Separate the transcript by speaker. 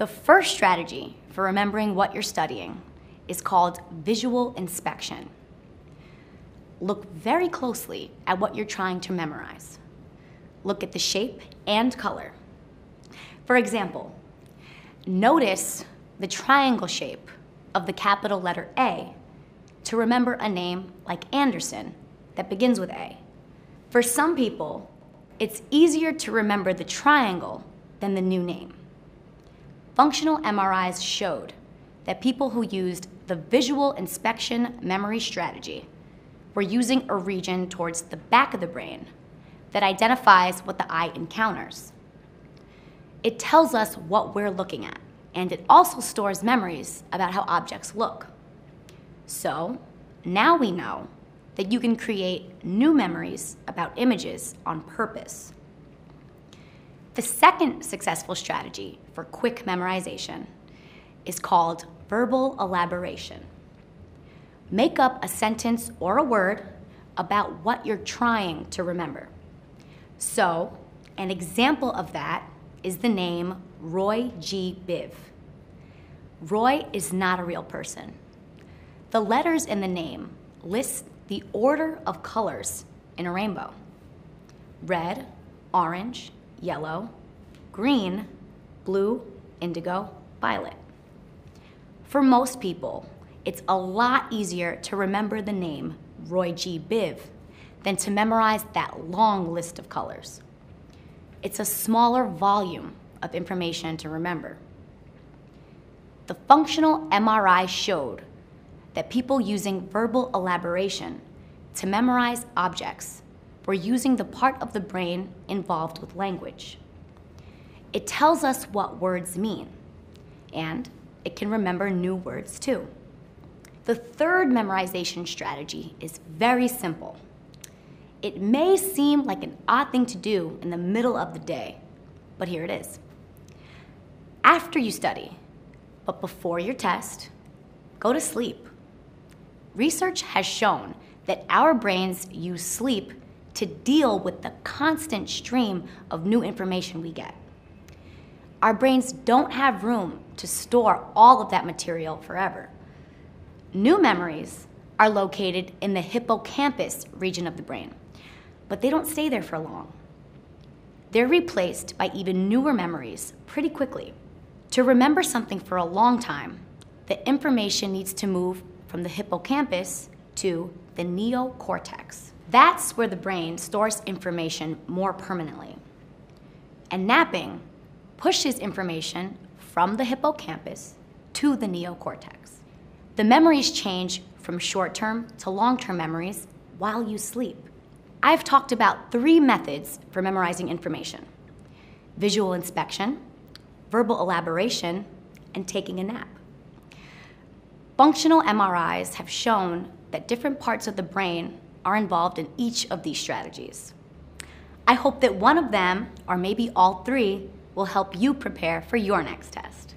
Speaker 1: The first strategy for remembering what you're studying is called visual inspection. Look very closely at what you're trying to memorize. Look at the shape and color. For example, notice the triangle shape of the capital letter A to remember a name like Anderson that begins with A. For some people, it's easier to remember the triangle than the new name. Functional MRIs showed that people who used the visual inspection memory strategy were using a region towards the back of the brain that identifies what the eye encounters. It tells us what we're looking at, and it also stores memories about how objects look. So now we know that you can create new memories about images on purpose. The second successful strategy for quick memorization is called verbal elaboration. Make up a sentence or a word about what you're trying to remember. So, an example of that is the name Roy G. Biv. Roy is not a real person. The letters in the name list the order of colors in a rainbow: red, orange, yellow, green, blue, indigo, violet. For most people, it's a lot easier to remember the name Roy G. Biv than to memorize that long list of colors. It's a smaller volume of information to remember. The functional MRI showed that people using verbal elaboration to memorize objects were using the part of the brain involved with language. It tells us what words mean, and it can remember new words too. The third memorization strategy is very simple. It may seem like an odd thing to do in the middle of the day, but here it is. After you study, but before your test, go to sleep. Research has shown that our brains use sleep to deal with the constant stream of new information we get. Our brains don't have room to store all of that material forever. New memories are located in the hippocampus region of the brain, but they don't stay there for long. They're replaced by even newer memories pretty quickly. To remember something for a long time, the information needs to move from the hippocampus to the neocortex. That's where the brain stores information more permanently. And napping pushes information from the hippocampus to the neocortex. The memories change from short-term to long-term memories while you sleep. I've talked about 3 methods for memorizing information: visual inspection, verbal elaboration, and taking a nap. Functional MRIs have shown that different parts of the brain are involved in each of these strategies. I hope that one of them, or maybe all 3, will help you prepare for your next test.